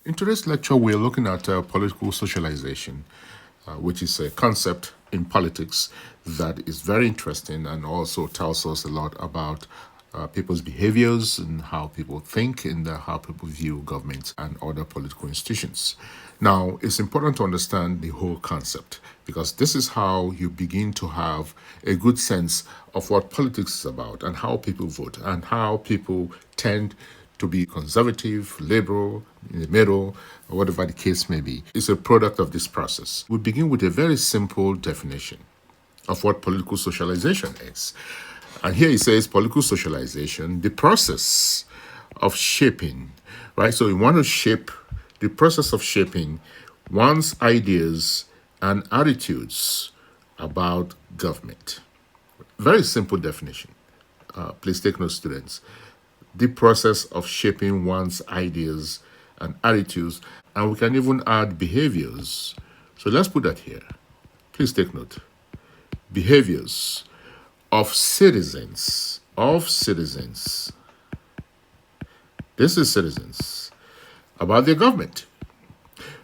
In today's lecture, we're looking at political socialization, which is a concept in politics that is very interesting and also tells us a lot about people's behaviors and how people think and how people view governments and other political institutions. Now, it's important to understand the whole concept because this is how you begin to have a good sense of what politics is about and how people vote and how people tend to be conservative, liberal, in the middle, or whatever the case may be. It's a product of this process. We begin with a very simple definition of what political socialization is. And here it says political socialization, the process of shaping, right? So we want to shape the process of shaping one's ideas and attitudes about government. Very simple definition. Please take note, students. The process of shaping one's ideas and attitudes, and we can even add behaviors. So let's put that here. Please take note. Behaviors of citizens. This is citizens about their government,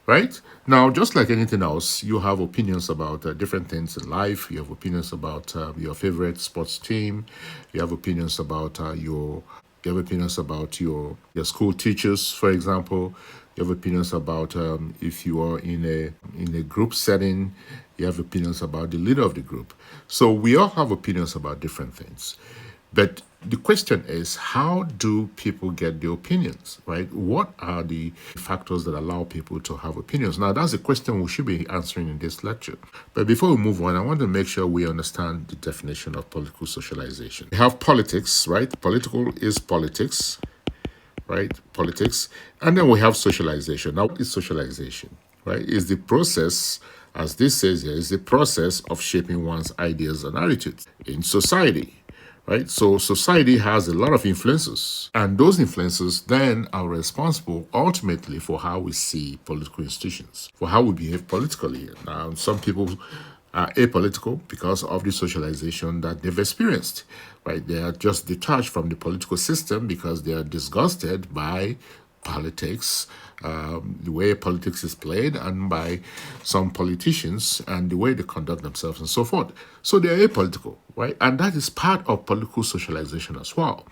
right? Now, just like anything else, you have opinions about different things in life. You have opinions about your favorite sports team. You have opinions about your school teachers, for example. You have opinions about if you are in a group setting. You have opinions about the leader of the group. So we all have opinions about different things. But the question is, how do people get their opinions, right? What are the factors that allow people to have opinions? Now, that's a question we should be answering in this lecture. But before we move on, I want to make sure we understand the definition of political socialization. We have politics, right? Political is politics, right? Politics. And then we have socialization. Now, what is socialization, right? Is the process, as this says here, is the process of shaping one's ideas and attitudes in society. Right? So society has a lot of influences, and those influences then are responsible ultimately for how we see political institutions, for how we behave politically. Now, some people are apolitical because of the socialization that they've experienced, right? They are just detached from the political system because they are disgusted by politics, the way politics is played, and by some politicians and the way they conduct themselves and so forth. So they are apolitical, right? And that is part of political socialization as well.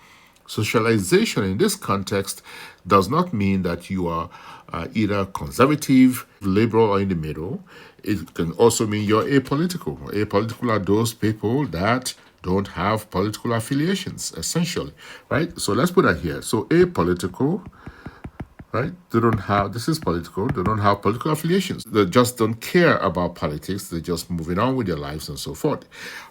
Socialization in this context does not mean that you are either conservative, liberal, or in the middle. It can also mean you're apolitical. Apolitical are those people that don't have political affiliations, essentially, right? So let's put that here. So apolitical, right? This is political. They don't have political affiliations. They just don't care about politics. They're just moving on with their lives and so forth.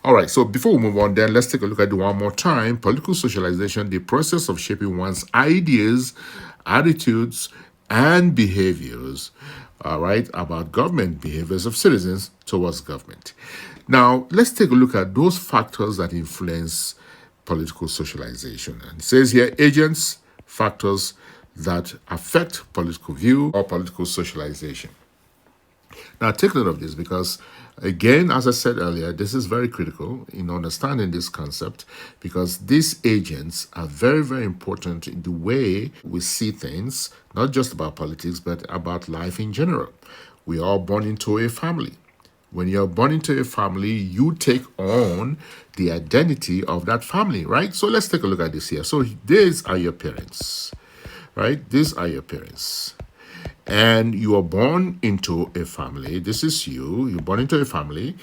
All right, so before we move on then, let's take a look at it one more time. Political socialization, the process of shaping one's ideas, attitudes, and behaviors, all right, about government, behaviors of citizens towards government. Now, let's take a look at those factors that influence political socialization. And it says here, agents, factors that affect political view or political socialization. Now, take note of this because, again, as I said earlier, this is very critical in understanding this concept because these agents are very, very important in the way we see things, not just about politics, but about life in general. We are born into a family. When you're born into a family, you take on the identity of that family, right? So let's take a look at this here. So these are your parents, right? These are your parents. And you are born into a family. This is you. You're born into a family.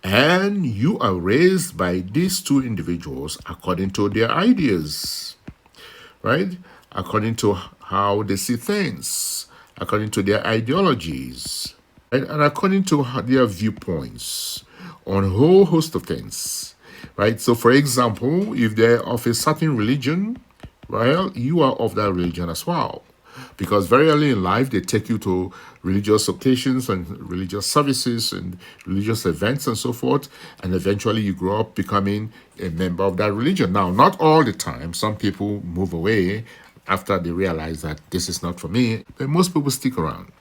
And you are raised by these two individuals according to their ideas, right? According to how they see things, according to their ideologies, right? And according to their viewpoints on a whole host of things, right? So, for example, if they're of a certain religion, well, you are of that religion as well. Because very early in life, they take you to religious occasions and religious services and religious events and so forth. And eventually you grow up becoming a member of that religion. Now, not all the time. Some people move away after they realize that this is not for me. But most people stick around.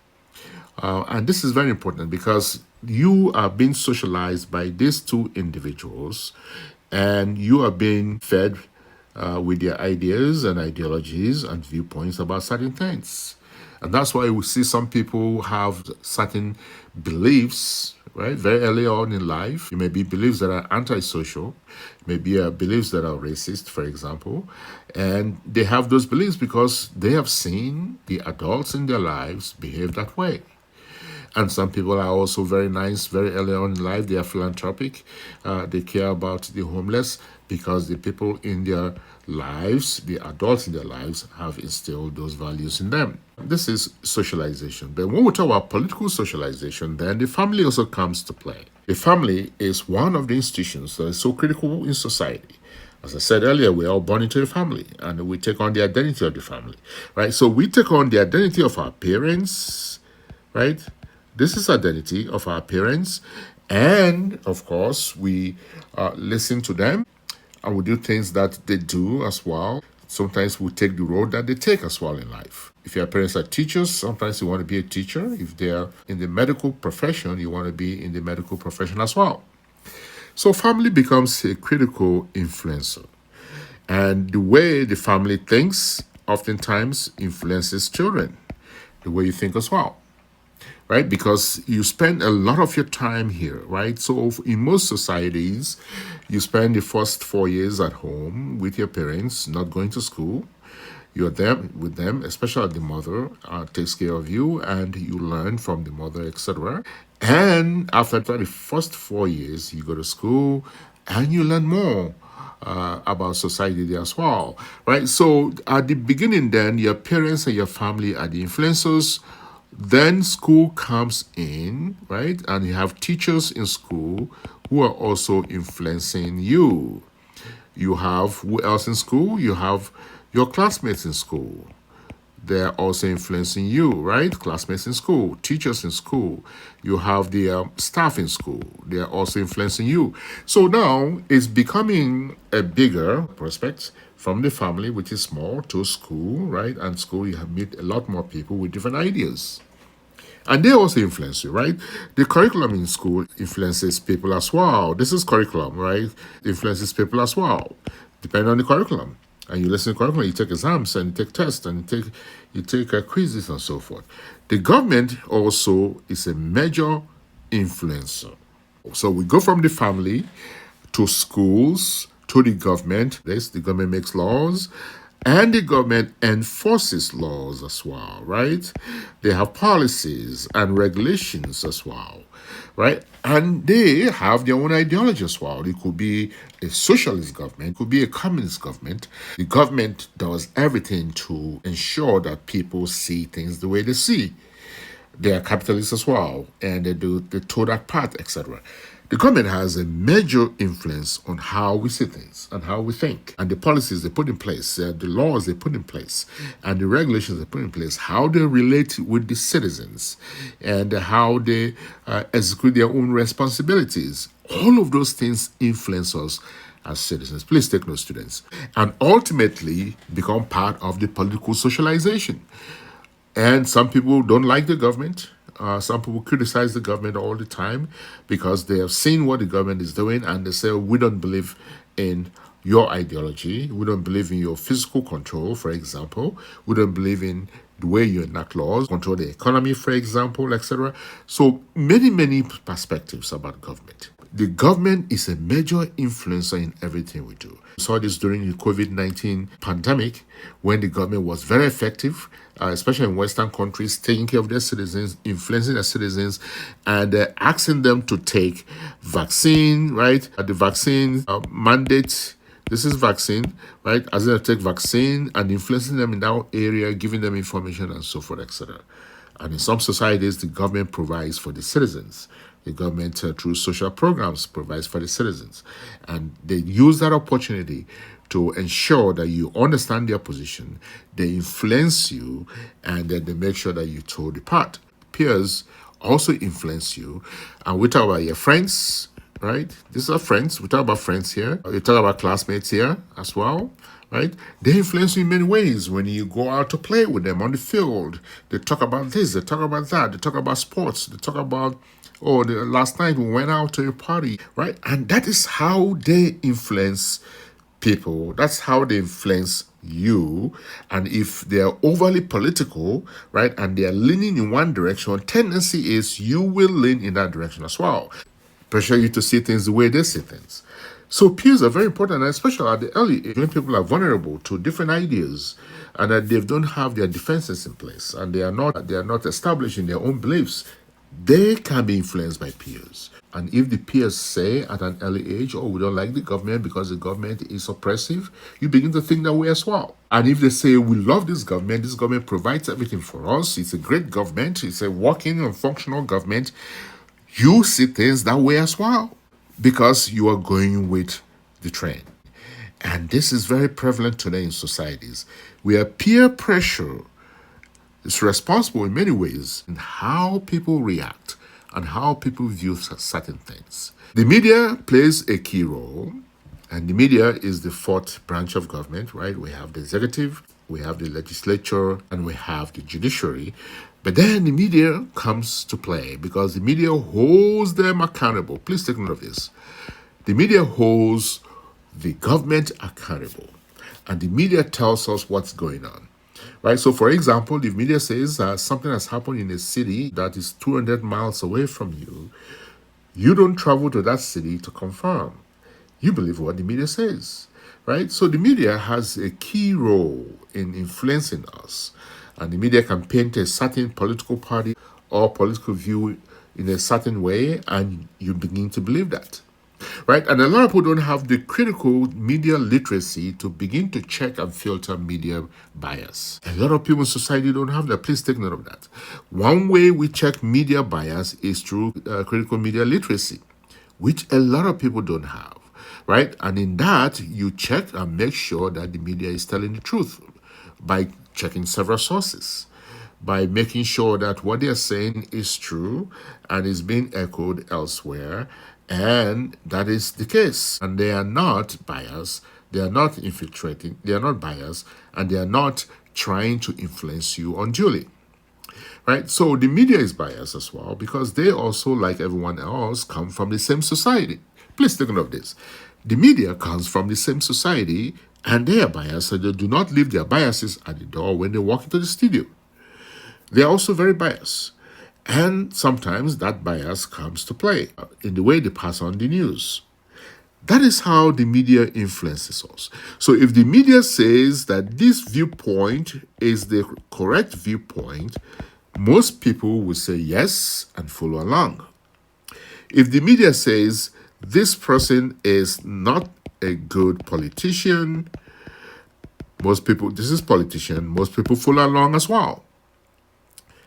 And this is very important because you are being socialized by these two individuals and you are being fed with their ideas and ideologies and viewpoints about certain things. And that's why we see some people have certain beliefs, right, very early on in life. It may be beliefs that are antisocial, maybe beliefs that are racist, for example. And they have those beliefs because they have seen the adults in their lives behave that way. And some people are also very nice, very early on in life. They are philanthropic. They care about the homeless because the people in their lives, the adults in their lives, have instilled those values in them. This is socialization. But when we talk about political socialization, then the family also comes to play. The family is one of the institutions that is so critical in society. As I said earlier, we're all born into a family and we take on the identity of the family, right? So we take on the identity of our parents, right? This is identity of our parents. And of course, we listen to them and we do things that they do as well. Sometimes we take the road that they take as well in life. If your parents are teachers, sometimes you want to be a teacher. If they're in the medical profession, you want to be in the medical profession as well. So family becomes a critical influencer. And the way the family thinks oftentimes influences children, the way you think as well, right? Because you spend a lot of your time here, right? So in most societies, you spend the first 4 years at home with your parents, not going to school. You're there with them, especially the mother takes care of you and you learn from the mother, etc. And after the first 4 years, you go to school and you learn more about society there as well, right? So at the beginning then, your parents and your family are the influencers. Then school comes in, right? And you have teachers in school who are also influencing you. You have who else in school? You have your classmates in school. They're also influencing you, right? Classmates in school, teachers in school. You have the staff in school. They're also influencing you. So now it's becoming a bigger prospect from the family, which is small, to school, right? And school, you have meet a lot more people with different ideas. And they also influence you, right? The curriculum in school influences people as well. This is curriculum, right? Influences people as well, depending on the curriculum. And you listen to curriculum, you take exams and you take tests and you take quizzes and so forth. The government also is a major influencer. So we go from the family to schools to the government. Yes, the government makes laws and the government enforces laws as well, right? They have policies and regulations as well, right? And they have their own ideology as well. It could be a socialist government, it could be a communist government. The government does everything to ensure that people see things the way they see. They are capitalists as well, and they toe that path, etc. The government has a major influence on how we see things and how we think, and the policies they put in place, the laws they put in place, and the regulations they put in place, how they relate with the citizens, and how they execute their own responsibilities. All of those things influence us as citizens. Please take note, students, and ultimately become part of the political socialization. And some people don't like the government. Some people criticize the government all the time because they have seen what the government is doing and they say, we don't believe in your ideology. We don't believe in your physical control, for example. We don't believe in the way you enact laws, control the economy, for example, etc. So many perspectives about government. The government is a major influencer in everything we do. We saw this during the COVID-19 pandemic when the government was very effective, especially in Western countries, taking care of their citizens, influencing their citizens, and asking them to take vaccine, right? The vaccine mandate, this is vaccine, right? As they take vaccine and influencing them in that area, giving them information and so forth, etc. And in some societies, the government provides for the citizens. The government, through social programs, provides for the citizens. And they use that opportunity to ensure that you understand their position, they influence you, and then they make sure that you toe the path. Peers also influence you. And we talk about your friends, right? These are friends. We talk about friends here. We talk about classmates here as well, right? They influence you in many ways. When you go out to play with them on the field, they talk about this, they talk about that, they talk about sports, they talk about, last night we went out to a party, right? And that is how they influence people. That's how they influence you, and if they're overly political, right, and they're leaning in one direction, tendency is you will lean in that direction as well. Pressure you to see things the way they see things. So peers are very important, especially at the early age when people are vulnerable to different ideas and that they don't have their defenses in place and they are not established in their own beliefs. They can be influenced by peers. And if the peers say at an early age, oh, we don't like the government because the government is oppressive, you begin to think that way as well. And if they say, we love this government provides everything for us, it's a great government, it's a working and functional government, you see things that way as well because you are going with the trend. And this is very prevalent today in societies where peer pressure is responsible in many ways in how people react and how people view certain things. The media plays a key role, and the media is the fourth branch of government, right? We have the executive, we have the legislature, and we have the judiciary. But then the media comes to play because the media holds them accountable. Please take note of this. The media holds the government accountable, and the media tells us what's going on. Right? So, for example, the media says something has happened in a city that is 200 miles away from you. You don't travel to that city to confirm. You believe what the media says, right? So the media has a key role in influencing us. And the media can paint a certain political party or political view in a certain way, and you begin to believe that. Right? And a lot of people don't have the critical media literacy to begin to check and filter media bias. A lot of people in society don't have that. Please take note of that. One way we check media bias is through critical media literacy, which a lot of people don't have. Right? And in that, you check and make sure that the media is telling the truth by checking several sources, by making sure that what they're saying is true and is being echoed elsewhere, and that is the case. And they are not biased, they are not infiltrating, they are not biased, and they are not trying to influence you unduly. Right? So the media is biased as well because they also, like everyone else, come from the same society. Please take note of this. The media comes from the same society and they are biased, so they do not leave their biases at the door when they walk into the studio. They are also very biased. And sometimes that bias comes to play in the way they pass on the news. That is how the media influences us. So if the media says that this viewpoint is the correct viewpoint, most people will say yes and follow along. If the media says this person is not a good politician, most people follow along as well.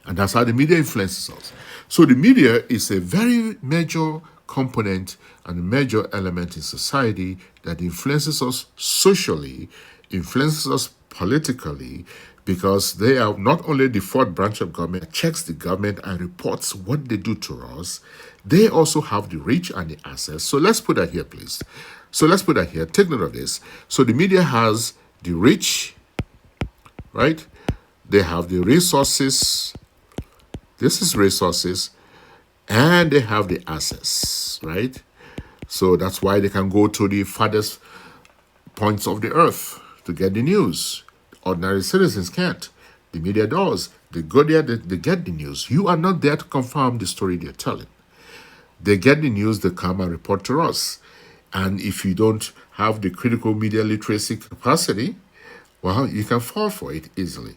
And that's how the media influences us. So the media is a very major component and a major element in society that influences us socially, influences us politically, because they are not only the fourth branch of government that checks the government and reports what they do to us, they also have the reach and the access. So let's put that here, please. So let's put that here. Take note of this. So the media has the reach, right? They have the resources. This is resources, and they have the access, right? So that's why they can go to the farthest points of the earth to get the news. Ordinary citizens can't. The media does. They go there, they get the news. You are not there to confirm the story they're telling. They get the news, they come and report to us. And if you don't have the critical media literacy capacity, well, you can fall for it easily.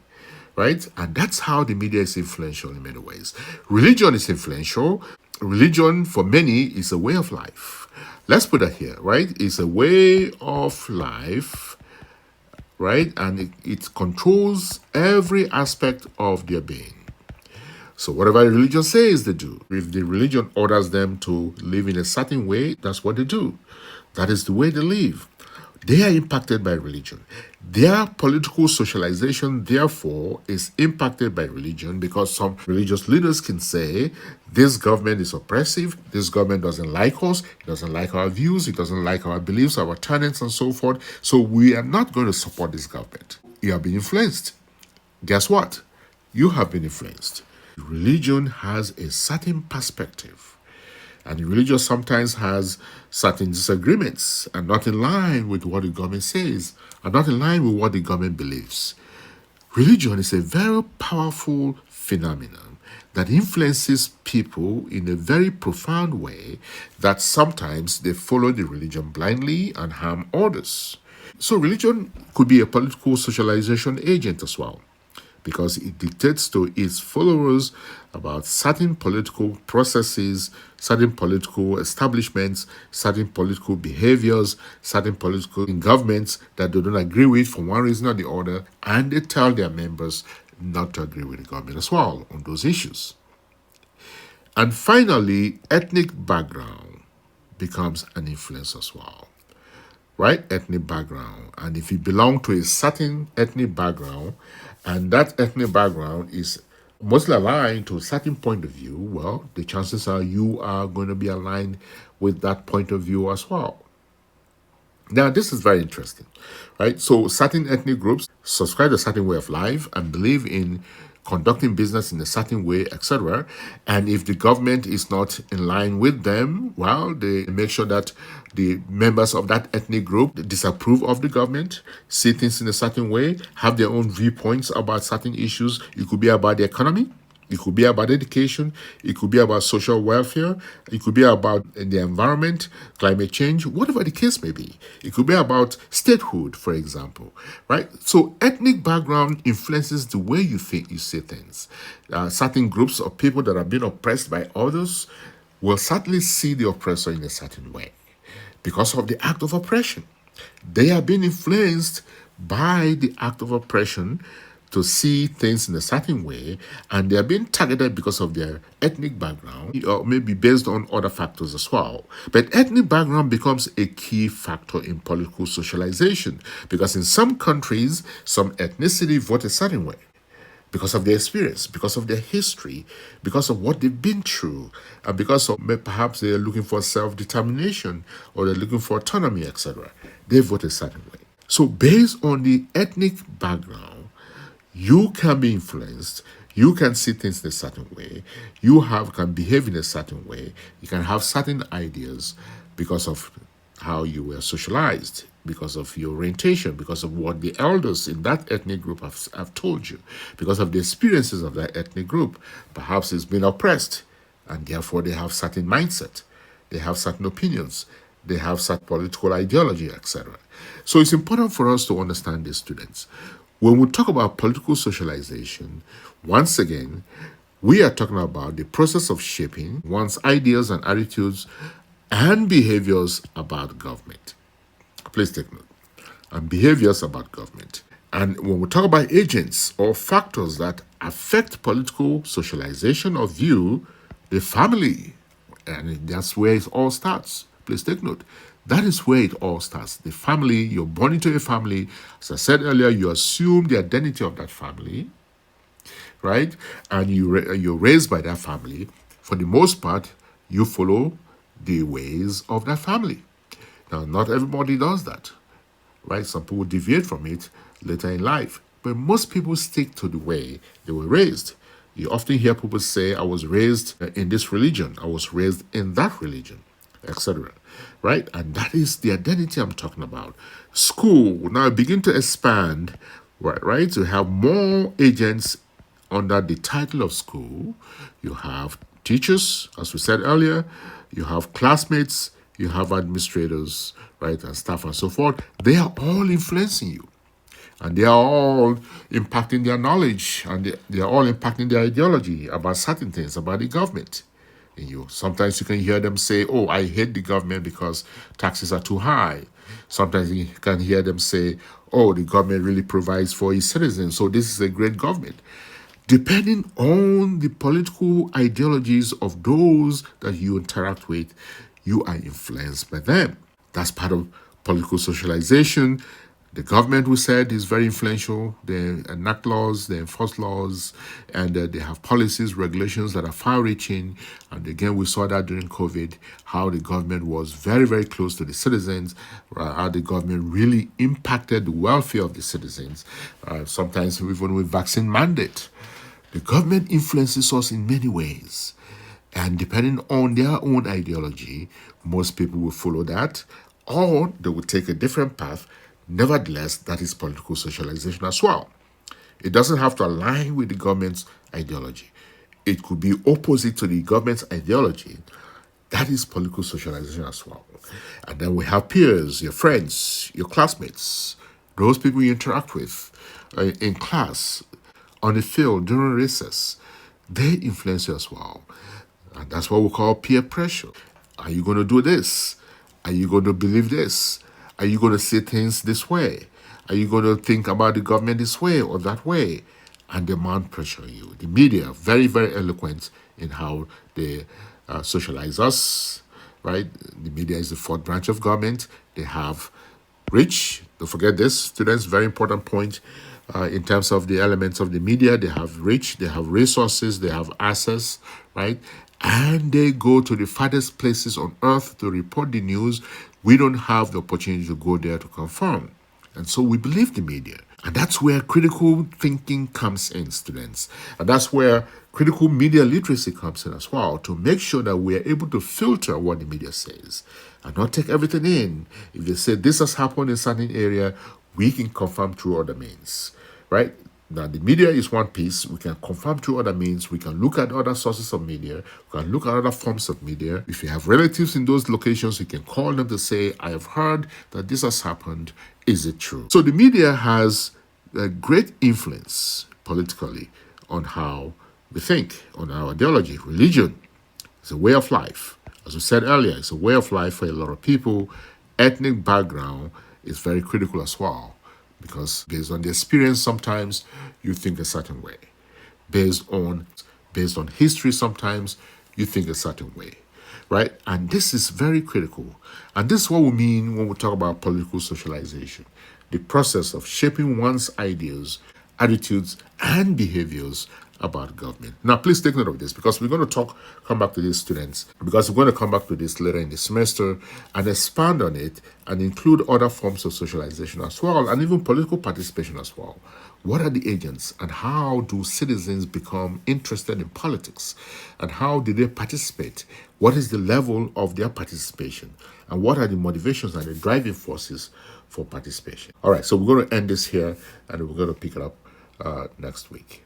Right? And that's how the media is influential in many ways. Religion is influential. Religion, for many, is a way of life. Let's put that here, right? It's a way of life, right? And it controls every aspect of their being. So whatever the religion says, they do. If the religion orders them to live in a certain way, that's what they do. That is the way they live. They are impacted by religion. Their political socialization, therefore, is impacted by religion because some religious leaders can say, this government is oppressive, this government doesn't like us, it doesn't like our views, it doesn't like our beliefs, our tenets, and so forth, so we are not going to support this government. You have been influenced. Guess what? You have been influenced. Religion has a certain perspective And religion sometimes has certain disagreements and not in line with what the government says, and not in line with what the government believes. Religion is a very powerful phenomenon that influences people in a very profound way that sometimes they follow the religion blindly and harm others. So religion could be a political socialization agent as well, because it dictates to its followers about certain political processes, certain political establishments, certain political behaviors, certain political governments that they don't agree with for one reason or the other, and they tell their members not to agree with the government as well on those issues. And finally, ethnic background becomes an influence as well, right? Ethnic background. And if you belong to a certain ethnic background, and that ethnic background is mostly aligned to a certain point of view, well, the chances are you are going to be aligned with that point of view as well. Now, this is very interesting, right? So, certain ethnic groups subscribe to a certain way of life and believe in conducting business in a certain way, etc. And if the government is not in line with them, well, they make sure that the members of that ethnic group disapprove of the government, see things in a certain way, have their own viewpoints about certain issues. It could be about the economy. It could be about education. It could be about social welfare. It could be about the environment, climate change, whatever the case may be. It could be about statehood, for example, right? So ethnic background influences the way you think, you see things. Certain groups of people that are being oppressed by others will certainly see the oppressor in a certain way because of the act of oppression. They are being influenced by the act of oppression to see things in a certain way, and they are being targeted because of their ethnic background, or maybe based on other factors as well. But ethnic background becomes a key factor in political socialization, because in some countries, some ethnicity vote a certain way because of their experience, because of their history, because of what they've been through, and because of perhaps they're looking for self-determination or they're looking for autonomy, etc. They vote a certain way. So based on the ethnic background, you can be influenced. You can see things in a certain way. You can behave in a certain way. You can have certain ideas because of how you were socialized, because of your orientation, because of what the elders in that ethnic group have told you, because of the experiences of that ethnic group. Perhaps it's been oppressed, and therefore they have certain mindset. They have certain opinions. They have certain political ideology, etc. So it's important for us to understand these, students. When we talk about political socialization, once again, we are talking about the process of shaping one's ideas and attitudes and behaviors about government. Please take note. And behaviors about government. And when we talk about agents or factors that affect political socialization of view, the family, and that's where it all starts. Please take note. That is where it all starts. The family, you're born into a family. As I said earlier, you assume the identity of that family, right? And you're raised by that family. For the most part, you follow the ways of that family. Now, not everybody does that, right? Some people deviate from it later in life. But most people stick to the way they were raised. You often hear people say, I was raised in this religion. I was raised in that religion, etc. Right? And that is the identity I'm talking about. School will now begin to expand, right? To have more agents under the title of school. You have teachers, as we said earlier, you have classmates, you have administrators, right, and staff and so forth. They are all influencing you. And they are all impacting their knowledge, and they are all impacting their ideology about certain things, about the government. Sometimes you can hear them say, oh, I hate the government because taxes are too high. Sometimes you can hear them say, oh, the government really provides for its citizens, so this is a great government. Depending on the political ideologies of those that you interact with, you are influenced by them. That's part of political socialization. The government, we said, is very influential. They enact laws, they enforce laws, and they have policies, regulations that are far-reaching. And again, we saw that during COVID, how the government was very, very close to the citizens, how the government really impacted the welfare of the citizens, sometimes even with vaccine mandate. The government influences us in many ways. And depending on their own ideology, most people will follow that, or they will take a different path. Nevertheless, that is political socialization as well. It doesn't have to align with the government's ideology. It could be opposite to the government's ideology. That is political socialization as well. And then we have peers, your friends, your classmates, those people you interact with in class, on the field, during recess. They influence you as well. And that's what we call peer pressure. Are you going to do this? Are you going to believe this? Are you going to say things this way? Are you going to think about the government this way or that way? And demand pressure you. The media, very, very eloquent in how they socialize us, right? The media is the fourth branch of government. They have reach. Don't forget this, students, very important point in terms of the elements of the media. They have reach, they have resources, they have access, right? And they go to the farthest places on earth to report the news. We don't have the opportunity to go there to confirm. And so we believe the media. And that's where critical thinking comes in, students. And that's where critical media literacy comes in as well, to make sure that we are able to filter what the media says and not take everything in. If they say this has happened in a certain area, we can confirm through other means, right? Now, the media is one piece. We can confirm through other means. We can look at other sources of media. We can look at other forms of media. If you have relatives in those locations, you can call them to say, I have heard that this has happened. Is it true? So the media has a great influence politically on how we think, on our ideology. Religion is a way of life. As we said earlier, it's a way of life for a lot of people. Ethnic background is very critical as well, because based on the experience, sometimes you think a certain way. Based on history, sometimes you think a certain way, right? And this is very critical. And this is what we mean when we talk about political socialization, the process of shaping one's ideas, attitudes, and behaviors about government. Now, please take note of this, because we're going to come back to this, students, because we're going to come back to this later in the semester and expand on it and include other forms of socialization as well, and even political participation as well. What are the agents, and how do citizens become interested in politics, and how do they participate? What is the level of their participation, and what are the motivations and the driving forces for participation? All right, so we're going to end this here, and we're going to pick it up next week.